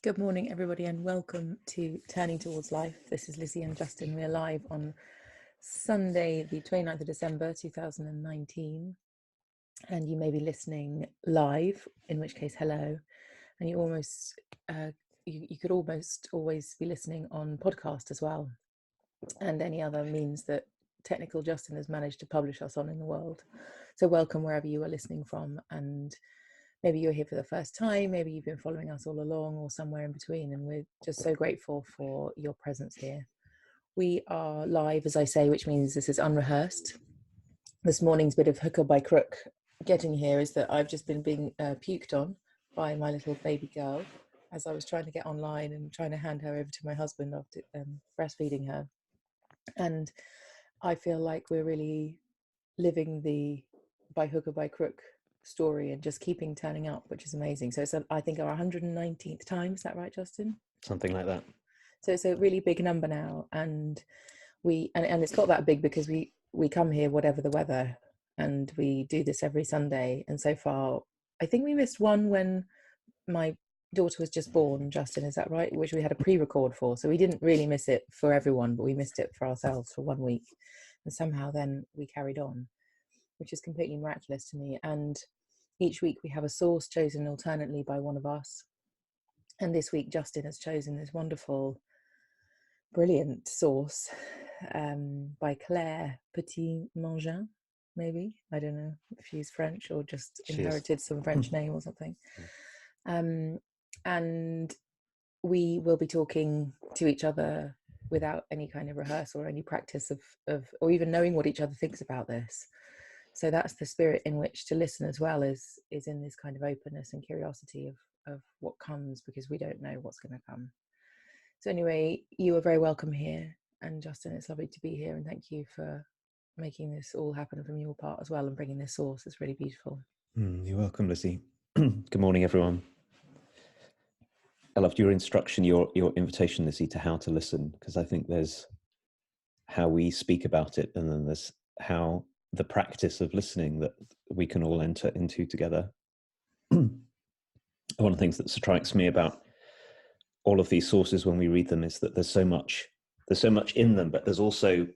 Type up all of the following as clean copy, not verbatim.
Good morning, everybody, and welcome to Turning Towards Life. This is Lizzie and Justin. We're live on Sunday, the 29th of December, 2019. And you may be listening live, in which case, hello. And you could almost always be listening on podcast as well, and any other means that technical Justin has managed to publish us on in the world. So welcome wherever you are listening from, and maybe you're here for the first time, maybe you've been following us all along, or somewhere in between, and we're just so grateful for your presence here. We are live, as I say, which means this is unrehearsed. This morning's bit of hooker by crook getting here is that I've just been being puked on by my little baby girl as I was trying to get online and trying to hand her over to my husband after breastfeeding her. And I feel like we're really living the by hook or by crook story and just keeping turning up, which is amazing. So it's I think our 119th time. Is that right, Justin? Something like that. So it's a really big number now, and it's got that big because we come here whatever the weather, and we do this every Sunday. And so far, I think we missed one when my daughter was just born, Justin, is that right? Which we had a pre-record for, so we didn't really miss it for everyone, but we missed it for ourselves for 1 week, and somehow then we carried on, which is completely miraculous to me. And each week we have a source chosen alternately by one of us. And this week Justin has chosen this wonderful, brilliant source by Claire Petit-Mangin, maybe. I don't know if she's French or just inherited some French name or something. And we will be talking to each other without any kind of rehearsal or any practice of or even knowing what each other thinks about this. So that's the spirit in which to listen as well, is in this kind of openness and curiosity of what comes, because we don't know what's going to come. So anyway, you are very welcome here. And Justin, it's lovely to be here. And thank you for making this all happen from your part as well and bringing this source. It's really beautiful. You're welcome, Lizzie. Good morning, everyone. I loved your instruction, your invitation, Lizzie, to how to listen, because I think there's how we speak about it, and then there's how the practice of listening that we can all enter into together. One of the things that strikes me about all of these sources when we read them is that there's so much in them, but there's also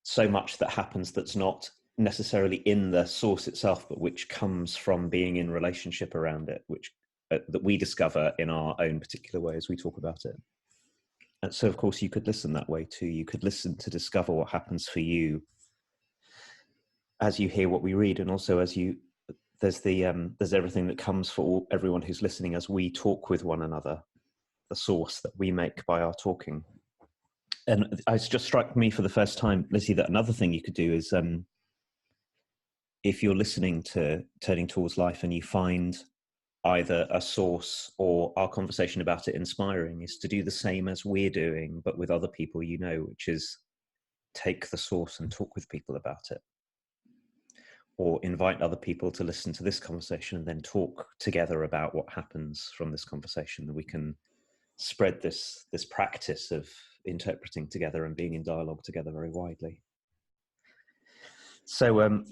so much that happens that's not necessarily in the source itself, but which comes from being in relationship around it, which that we discover in our own particular way as we talk about it. And so, of course, you could listen that way too. You could listen to discover what happens for you as you hear what we read, and also as you there's everything that comes for everyone who's listening as we talk with one another, the source that we make by our talking. And it's just struck me for the first time, Lizzie, that another thing you could do is if you're listening to Turning Towards Life and you find either a source or our conversation about it inspiring, is to do the same as we're doing, but with other people, which is take the source and talk with people about it. Or invite other people to listen to this conversation and then talk together about what happens from this conversation, that we can spread this practice of interpreting together and being in dialogue together very widely. So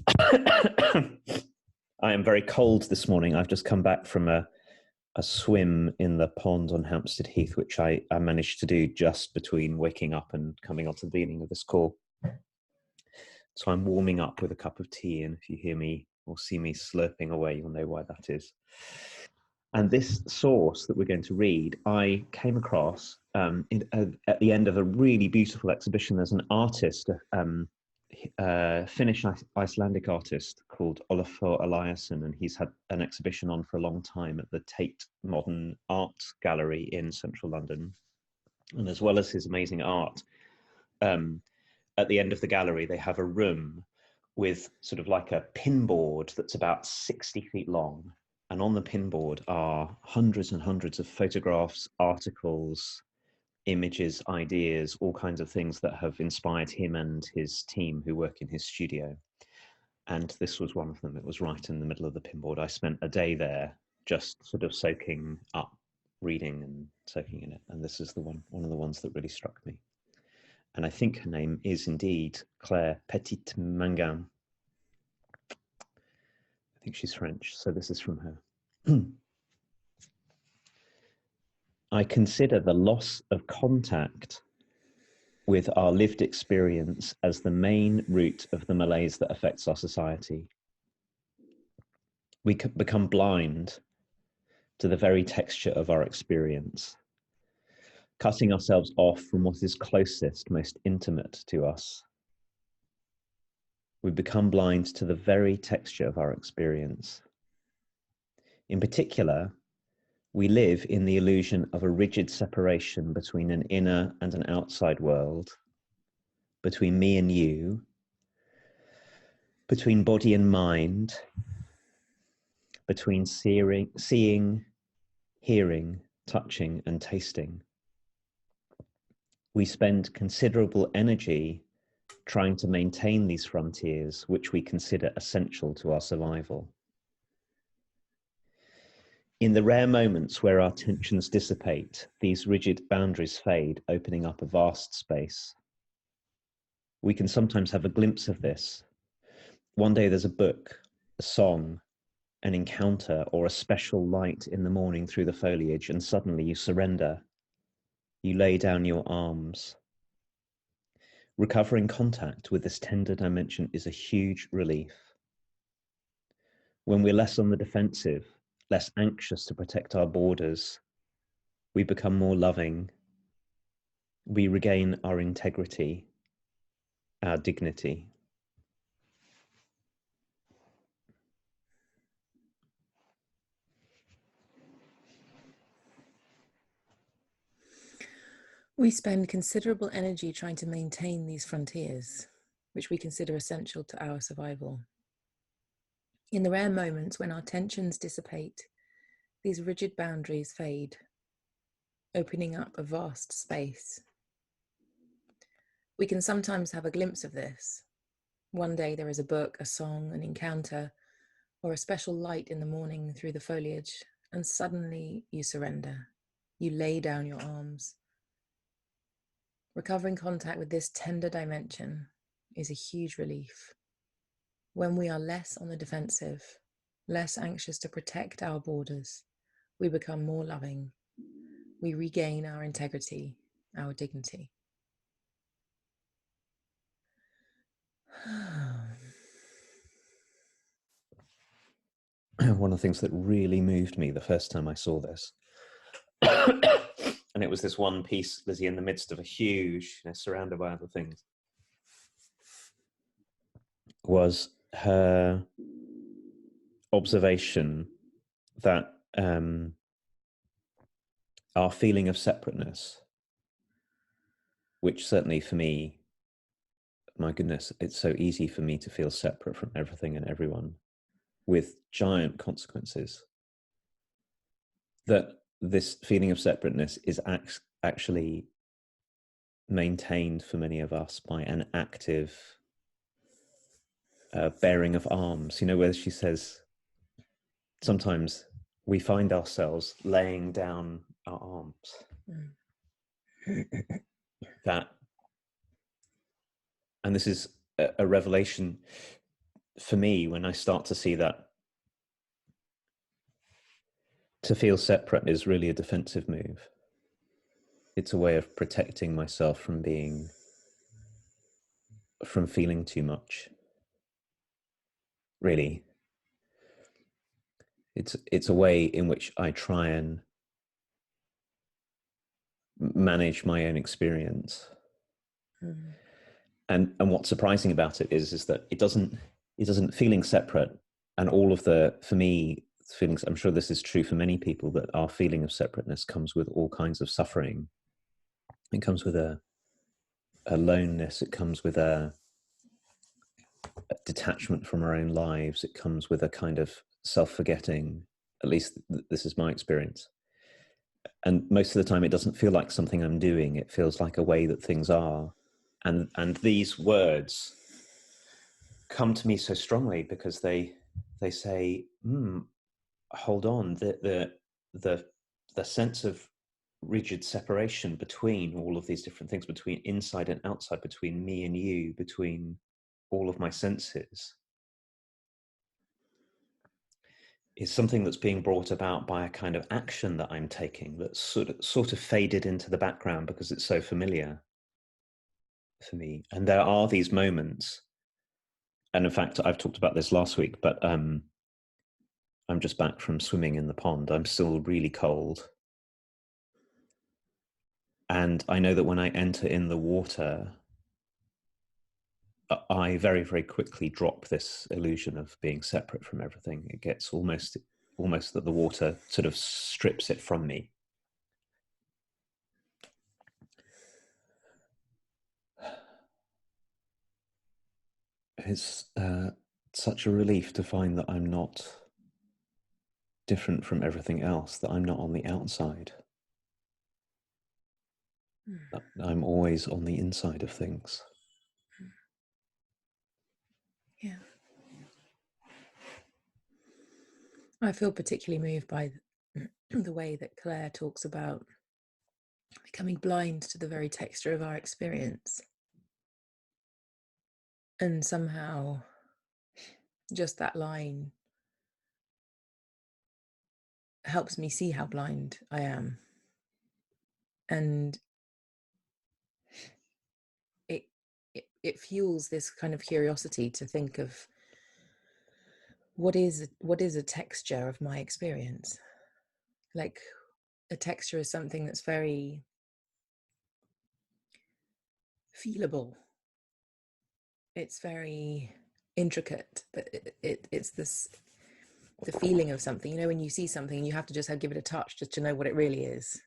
I am very cold this morning. I've just come back from a swim in the pond on Hampstead Heath, which I managed to do just between waking up and coming onto the beginning of this call. So I'm warming up with a cup of tea, and if you hear me or see me slurping away, you'll know why that is. And this source that we're going to read, I came across at the end of a really beautiful exhibition. There's an artist, Finnish Icelandic artist called Olafur Eliasson, and he's had an exhibition on for a long time at the Tate Modern Art Gallery in central London. And as well as his amazing art, at the end of the gallery, they have a room with sort of like a pinboard that's about 60 feet long. And on the pinboard are hundreds and hundreds of photographs, articles, images, ideas, all kinds of things that have inspired him and his team who work in his studio. And this was one of them. It was right in the middle of the pinboard. I spent a day there just sort of soaking up, reading and soaking in it. And this is one of the ones that really struck me. And I think her name is indeed Claire Petit-Mangin. I think she's French, so this is from her. I consider the loss of contact with our lived experience as the main root of the malaise that affects our society. We become blind to the very texture of our experience, cutting ourselves off from what is closest, most intimate to us. We become blind to the very texture of our experience. In particular, we live in the illusion of a rigid separation between an inner and an outside world, between me and you, between body and mind, between seeing, hearing, touching, and tasting. We spend considerable energy trying to maintain these frontiers, which we consider essential to our survival. In the rare moments where our tensions dissipate, these rigid boundaries fade, opening up a vast space. We can sometimes have a glimpse of this. One day there's a book, a song, an encounter, or a special light in the morning through the foliage, and suddenly you surrender. You lay down your arms. Recovering contact with this tender dimension is a huge relief. When we're less on the defensive, less anxious to protect our borders, we become more loving. We regain our integrity, our dignity. We spend considerable energy trying to maintain these frontiers, which we consider essential to our survival. In the rare moments when our tensions dissipate, these rigid boundaries fade, opening up a vast space. We can sometimes have a glimpse of this. One day there is a book, a song, an encounter, or a special light in the morning through the foliage, and suddenly you surrender. You lay down your arms. Recovering contact with this tender dimension is a huge relief. When we are less on the defensive, less anxious to protect our borders, we become more loving. We regain our integrity, our dignity. One of the things that really moved me the first time I saw this, and it was this one piece, Lizzie, in the midst of a huge, surrounded by other things, was her observation that our feeling of separateness, which certainly for me, my goodness, it's so easy for me to feel separate from everything and everyone, with giant consequences, that this feeling of separateness is actually maintained for many of us by an active bearing of arms. Where she says, sometimes we find ourselves laying down our arms. That, and this is a revelation for me when I start to see that to feel separate is really a defensive move. It's a way of protecting myself from feeling too much. Really. It's a way in which I try and manage my own experience. Mm. And what's surprising about it is that it doesn't feeling separate, and all of for me, feelings, I'm sure this is true for many people, that our feeling of separateness comes with all kinds of suffering. It comes with a aloneness. It comes with a detachment from our own lives. It comes with a kind of self-forgetting. At least this is my experience. And most of the time, it doesn't feel like something I'm doing. It feels like a way that things are. And these words come to me so strongly because they say, hold on, the sense of rigid separation between all of these different things, between inside and outside, between me and you, between all of my senses, is something that's being brought about by a kind of action that I'm taking that's sort of faded into the background because it's so familiar for me. And there are these moments, and in fact, I've talked about this last week, but I'm just back from swimming in the pond. I'm still really cold. And I know that when I enter in the water, I very, very quickly drop this illusion of being separate from everything. It gets almost that the water sort of strips it from me. It's such a relief to find that I'm not different from everything else, that I'm not on the outside. I'm always on the inside of things. Yeah. I feel particularly moved by the way that Claire talks about becoming blind to the very texture of our experience. And somehow just that line helps me see how blind I am. And it fuels this kind of curiosity to think of what is a texture of my experience. Like, a texture is something that's very feelable. It's very intricate, but it's this, the feeling of something, you know, when you see something and you have to just give it a touch just to know what it really is,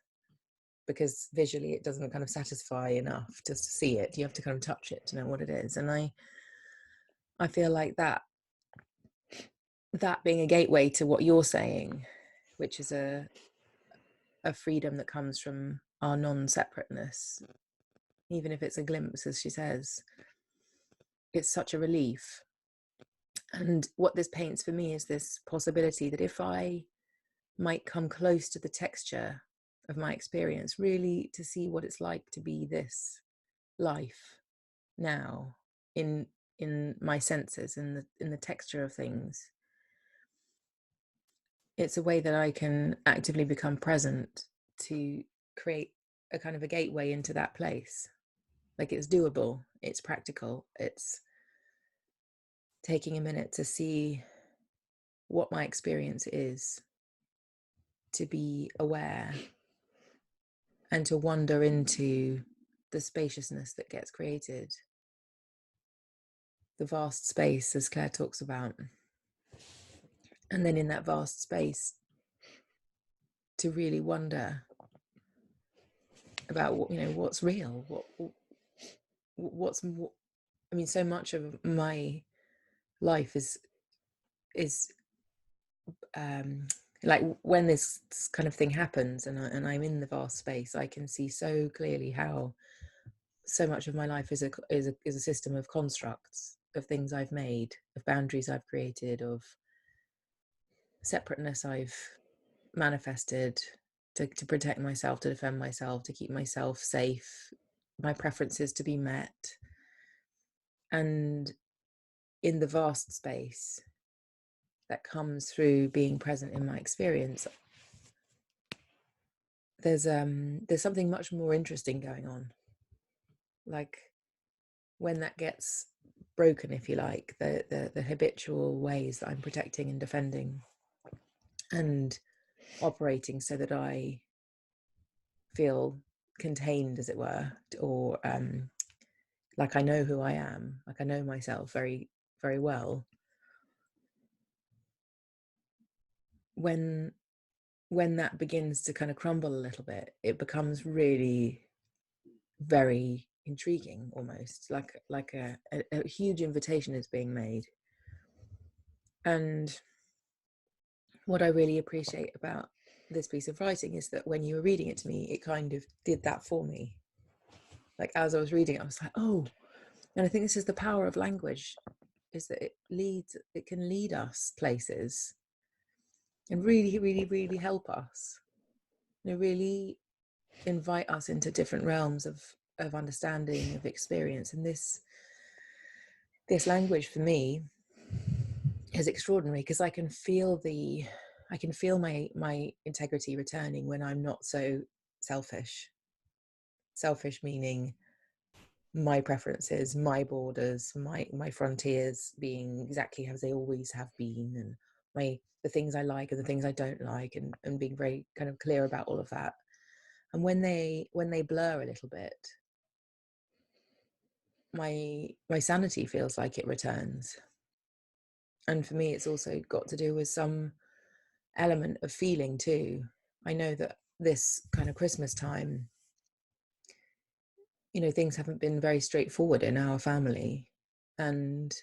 because visually it doesn't kind of satisfy enough just to see it. You have to kind of touch it to know what it is. And I feel like that being a gateway to what you're saying, which is a freedom that comes from our non-separateness, even if it's a glimpse, as she says, it's such a relief. And what this paints for me is this possibility that if I might come close to the texture of my experience, really to see what it's like to be this life now in my senses, in the texture of things, it's a way that I can actively become present to create a kind of a gateway into that place. Like, it's doable, it's practical, it's taking a minute to see what my experience is, to be aware and to wander into the spaciousness that gets created, the vast space, as Claire talks about. And then in that vast space, to really wonder about what, you know, what's real, I mean, so much of my life is like, when this kind of thing happens and I'm in the vast space, I can see so clearly how so much of my life is a system of constructs, of things I've made, of boundaries I've created, of separateness I've manifested to protect myself, to defend myself, to keep myself safe, my preferences to be met. And in the vast space that comes through being present in my experience, there's something much more interesting going on. Like, when that gets broken, if you like, the habitual ways that I'm protecting and defending and operating so that I feel contained, as it were, or like I know who I am, like I know myself very, very well. When that begins to kind of crumble a little bit, it becomes really very intriguing, almost like a huge invitation is being made. And what I really appreciate about this piece of writing is that when you were reading it to me, it kind of did that for me. Like, as I was reading it, I was like, oh. And I think this is the power of language, is that it can lead us places and really, really, really help us, you know, really invite us into different realms of understanding, of experience. And this language for me is extraordinary, because I can feel my integrity returning when I'm not so selfish. Selfish meaning my preferences, my borders, my frontiers being exactly as they always have been, and the things I like and the things I don't like, and being very kind of clear about all of that. And when they blur a little bit, my sanity feels like it returns. And for me, it's also got to do with some element of feeling too. I know that this kind of Christmas time, you know, things haven't been very straightforward in our family. And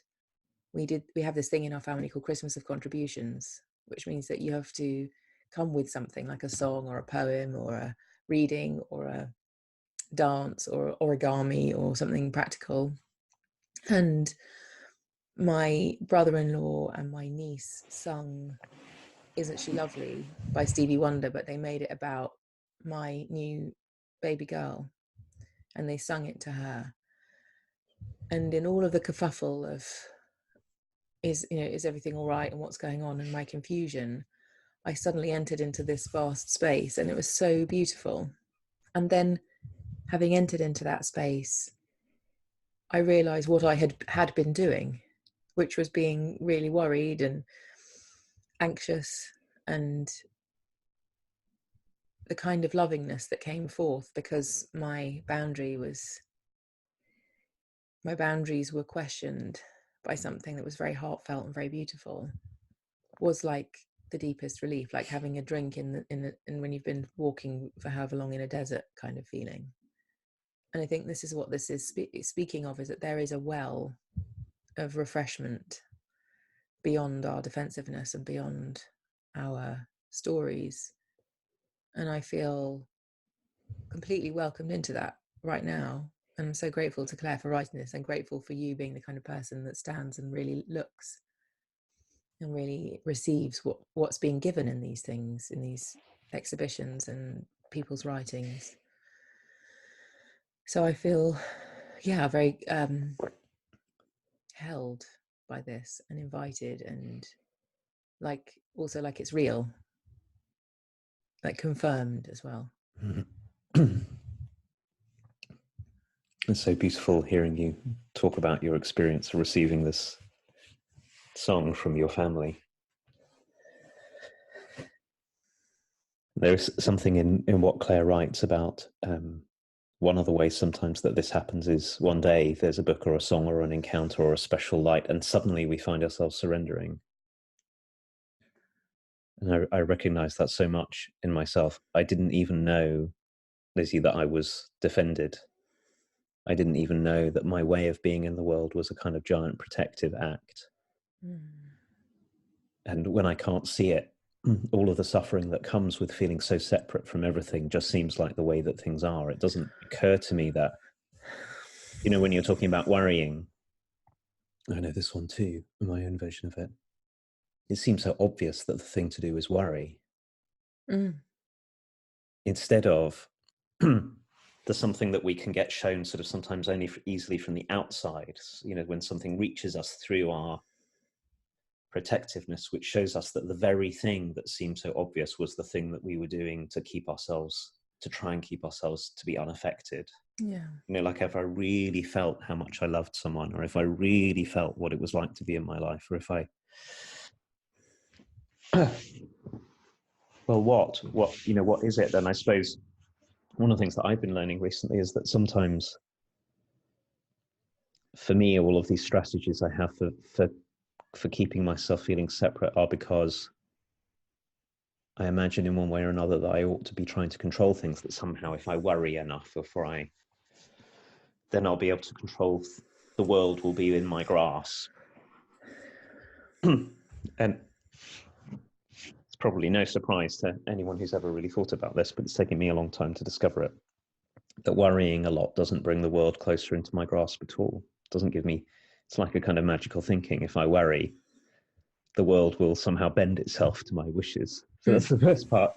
we have this thing in our family called Christmas of contributions, which means that you have to come with something like a song or a poem or a reading or a dance or origami or something practical. And my brother-in-law and my niece sung Isn't She Lovely by Stevie Wonder, but they made it about my new baby girl, and they sung it to her. And in all of the kerfuffle of is everything all right and what's going on, and my confusion, I suddenly entered into this vast space, and it was so beautiful. And then, having entered into that space, I realized what I had been doing, which was being really worried and anxious, and the kind of lovingness that came forth because my boundaries were questioned by something that was very heartfelt and very beautiful, was like the deepest relief, like having a drink in when you've been walking for however long in a desert kind of feeling. And I think this is what this is speaking of, is that there is a well of refreshment beyond our defensiveness and beyond our stories. And I feel completely welcomed into that right now. And I'm so grateful to Claire for writing this, and grateful for you being the kind of person that stands and really looks and really receives what's being given in these things, in these exhibitions and people's writings. So I feel, very held by this and invited, and also like it's real, like confirmed as well. It's so beautiful hearing you talk about your experience of receiving this song from your family. There's something in what Claire writes about one of the ways sometimes that this happens is one day there's a book or a song or an encounter or a special light, and suddenly we find ourselves surrendering. And I recognize that so much in myself. I didn't even know, Lizzie, that I was defended. I didn't even know that my way of being in the world was a kind of giant protective act. And when I can't see it, all of the suffering that comes with feeling so separate from everything just seems like the way that things are. It doesn't occur to me that, when you're talking about worrying, I know this one too, my own version of it. It seems so obvious that the thing to do is worry. Instead of there's something that we can get shown sort of sometimes only easily from the outside, when something reaches us through our protectiveness, which shows us that the very thing that seemed so obvious was the thing that we were doing to try and keep ourselves to be unaffected. Like if I really felt how much I loved someone, or if I really felt what it was like to be in my life, or if I well, what is it then? I suppose one of the things that I've been learning recently is that sometimes for me, all of these strategies I have for keeping myself feeling separate are because I imagine in one way or another that I ought to be trying to control things, that somehow if I worry enough, then I'll be able to control, the world will be in my grasp. And it's probably no surprise to anyone who's ever really thought about this, but it's taken me a long time to discover it, that worrying a lot doesn't bring the world closer into my grasp at all. It doesn't give me, it's like a kind of magical thinking. If I worry, the world will somehow bend itself to my wishes. So that's the first part.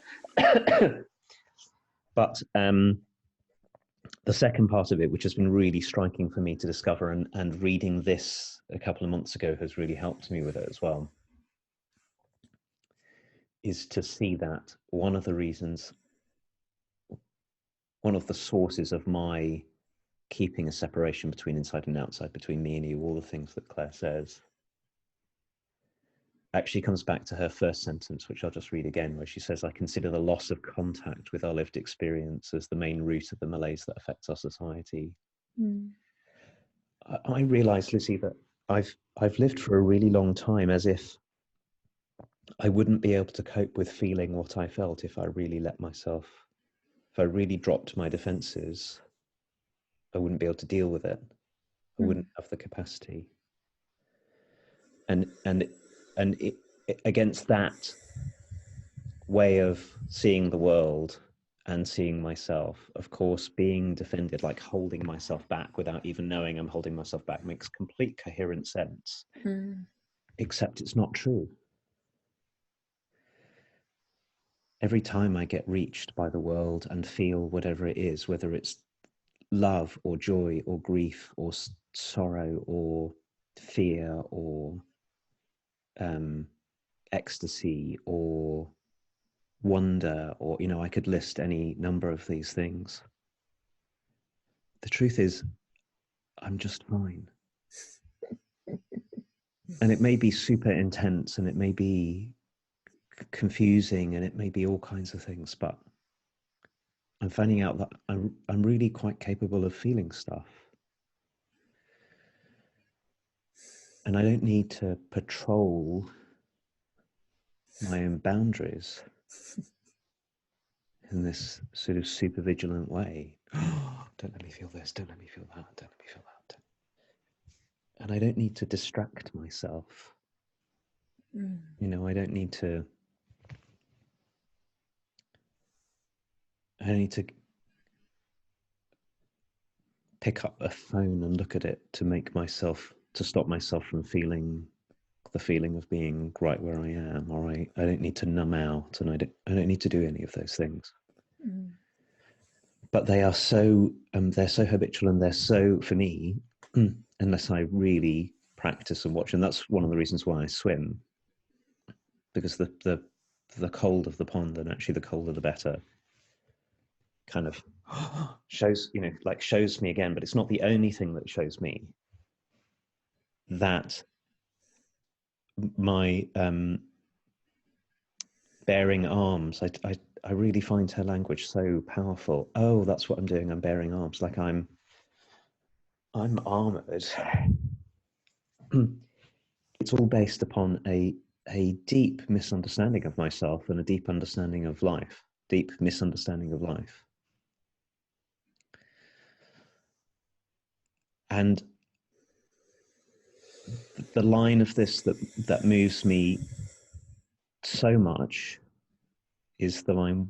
But the second part of it, which has been really striking for me to discover, and reading this a couple of months ago has really helped me with it as well, is to see that one of the sources of my keeping a separation between inside and outside, between me and you, all the things that Claire says, actually comes back to her first sentence, which I'll just read again, where she says, I consider the loss of contact with our lived experience as the main root of the malaise that affects our society. Mm. I realise, Lizzie, that I've lived for a really long time as if I wouldn't be able to cope with feeling what I felt if I really dropped my defences. I wouldn't be able to deal with it. I wouldn't have the capacity. And against that way of seeing the world and seeing myself, of course, being defended, like holding myself back without even knowing I'm holding myself back, makes complete coherent sense. Except it's not true. Every time I get reached by the world and feel whatever it is, whether it's love or joy or grief or sorrow or fear or ecstasy or wonder, or, you know, I could list any number of these things. The truth is, I'm just fine. And it may be super intense and it may be confusing and it may be all kinds of things, but I'm finding out that I'm really quite capable of feeling stuff. And I don't need to patrol my own boundaries in this sort of super vigilant way. Don't let me feel this, don't let me feel that, don't let me feel that. And I don't need to distract myself. You know, I don't need to pick up a phone and look at it to stop myself from feeling the feeling of being right where I am, or I don't need to numb out, and I don't need to do any of those things. But they are they're so habitual, and they're so, for me, unless I really practice and watch, and that's one of the reasons why I swim, because the cold of the pond, and actually the colder the better, kind of shows me again, but it's not the only thing that shows me that my bearing arms, I really find her language so powerful. Oh, that's what I'm doing, I'm bearing arms, like I'm armored. It's all based upon a deep misunderstanding of myself and a deep misunderstanding of life. And the line of this that moves me so much is the line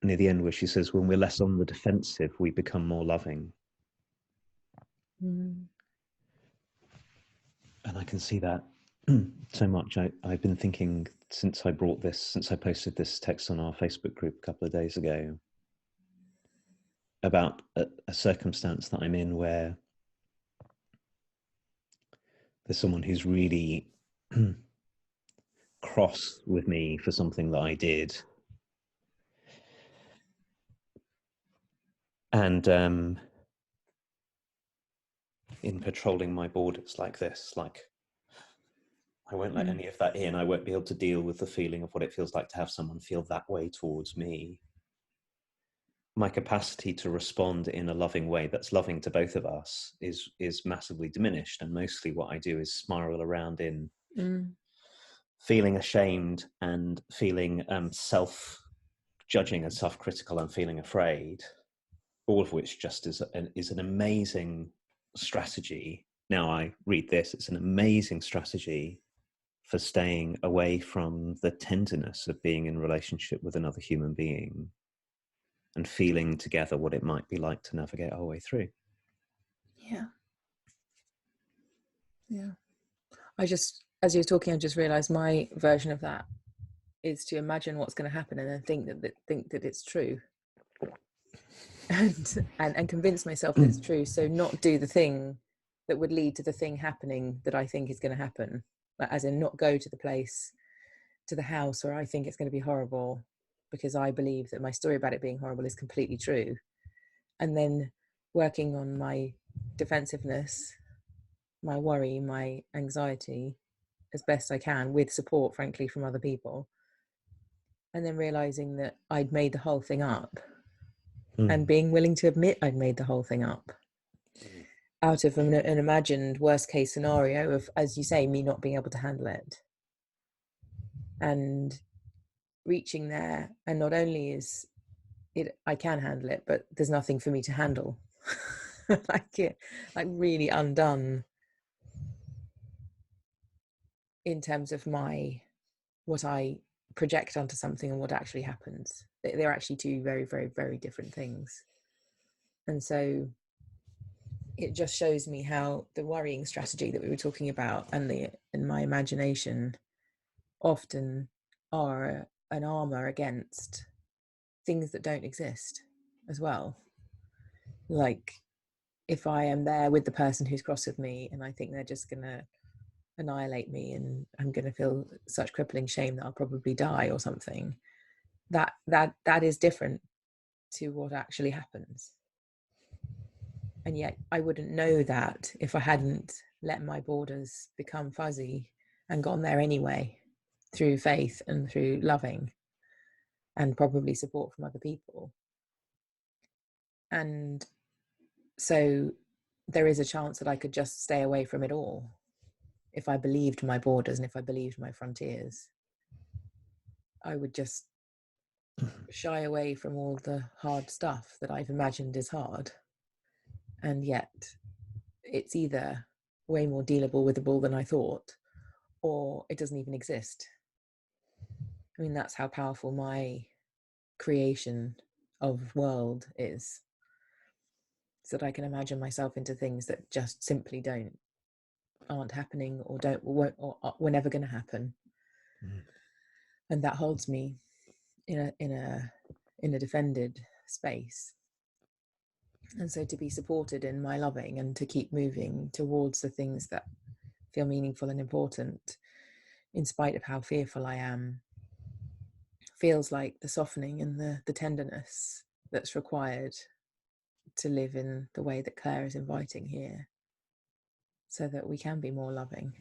near the end where she says, when we're less on the defensive, we become more loving. And I can see that so much. I've been thinking since I posted this text on our Facebook group a couple of days ago about a circumstance that I'm in where there's someone who's really cross with me for something that I did. And in patrolling my borders like this, like, I won't let any of that in. I won't be able to deal with the feeling of what it feels like to have someone feel that way towards me. My capacity to respond in a loving way that's loving to both of us is massively diminished. And mostly what I do is spiral around in feeling ashamed and feeling self-judging and self-critical and feeling afraid, all of which just is an amazing strategy. Now I read this, it's an amazing strategy for staying away from the tenderness of being in relationship with another human being and feeling together what it might be like to navigate our way through. Yeah. As you were talking, I just realized my version of that is to imagine what's going to happen and then think that it's true, and convince myself that it's true. So not do the thing that would lead to the thing happening that I think is going to happen, as in not go to the place to the house where I think it's going to be horrible because I believe that my story about it being horrible is completely true. And then working on my defensiveness, my worry, my anxiety as best I can with support, frankly, from other people. And then realizing that I'd made the whole thing up and being willing to admit I'd made the whole thing up out of an imagined worst case scenario of, as you say, me not being able to handle it. And reaching there, and not only is it, I can handle it, but there's nothing for me to handle. like really undone in terms of what I project onto something and what actually happens. They're actually two very, very, very different things. And so it just shows me how the worrying strategy that we were talking about and my imagination often are an armor against things that don't exist as well. Like if I am there with the person who's cross with me and I think they're just gonna annihilate me and I'm gonna feel such crippling shame that I'll probably die or something, that is different to what actually happens. And yet I wouldn't know that if I hadn't let my borders become fuzzy and gone there anyway through faith and through loving and probably support from other people. And so there is a chance that I could just stay away from it all if I believed my borders and if I believed my frontiers. I would just shy away from all the hard stuff that I've imagined is hard. And yet it's either way more dealable, withable than I thought, or it doesn't even exist. I mean, that's how powerful my creation of world is. So that I can imagine myself into things that just simply aren't happening or won't or were never going to happen. And that holds me in a defended space. And so to be supported in my loving and to keep moving towards the things that feel meaningful and important, in spite of how fearful I am, feels like the softening and the tenderness that's required to live in the way that Claire is inviting here, so that we can be more loving.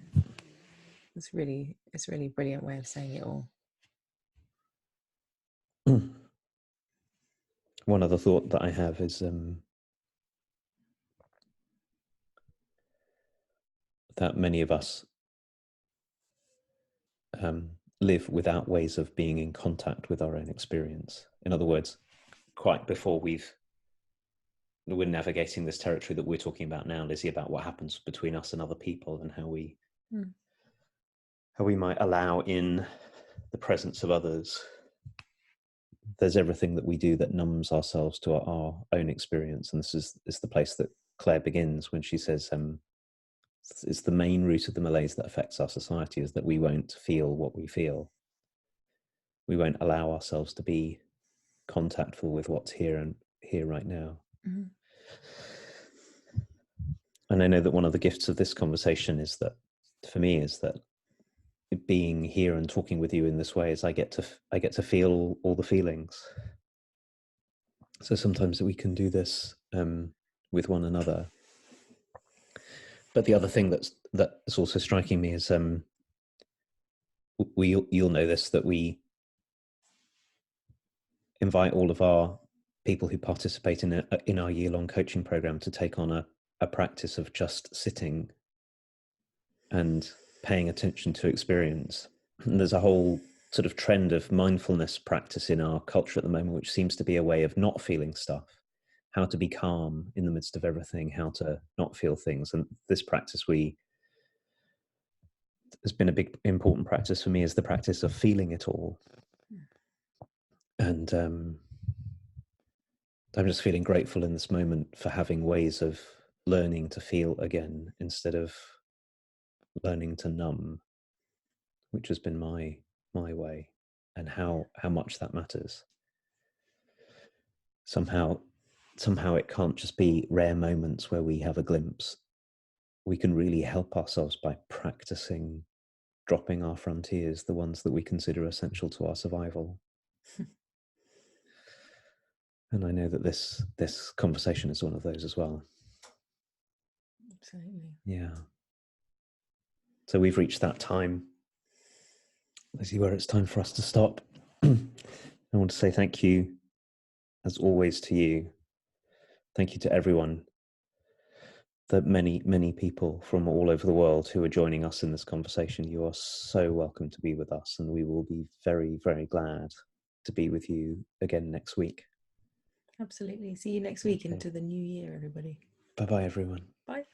It's really a brilliant way of saying it all. One other thought that I have is that many of us live without ways of being in contact with our own experience. In other words, quite before we're navigating this territory that we're talking about now, Lizzie, about what happens between us and other people and how we might allow in the presence of others. There's everything that we do that numbs ourselves to our own experience, and this is the place that Claire begins when she says it's the main root of the malaise that affects our society, is that we won't feel what we feel. We won't allow ourselves to be contactful with what's here right now. And I know that one of the gifts of this conversation is that, for me, is that being here and talking with you in this way is I get to feel all the feelings. So sometimes we can do this with one another. But the other thing that's also striking me is you'll know this, that we invite all of our people who participate in our year-long coaching program to take on a practice of just sitting and paying attention to experience. And there's a whole sort of trend of mindfulness practice in our culture at the moment, which seems to be a way of not feeling stuff, how to be calm in the midst of everything, how to not feel things. And this practice has been a big important practice for me, is the practice of feeling it all. And I'm just feeling grateful in this moment for having ways of learning to feel again instead of learning to numb, which has been my way, and how much that matters. Somehow it can't just be rare moments where we have a glimpse. We can really help ourselves by practicing dropping our frontiers, the ones that we consider essential to our survival. And I know that this conversation is one of those as well. Absolutely. Yeah. So we've reached that time, Lizzie, where it's time for us to stop. I want to say thank you, as always, to you. Thank you to everyone, the many, many people from all over the world who are joining us in this conversation. You are so welcome to be with us, and we will be very, very glad to be with you again next week. Absolutely. See you next week into the new year, everybody. Bye-bye, everyone. Bye.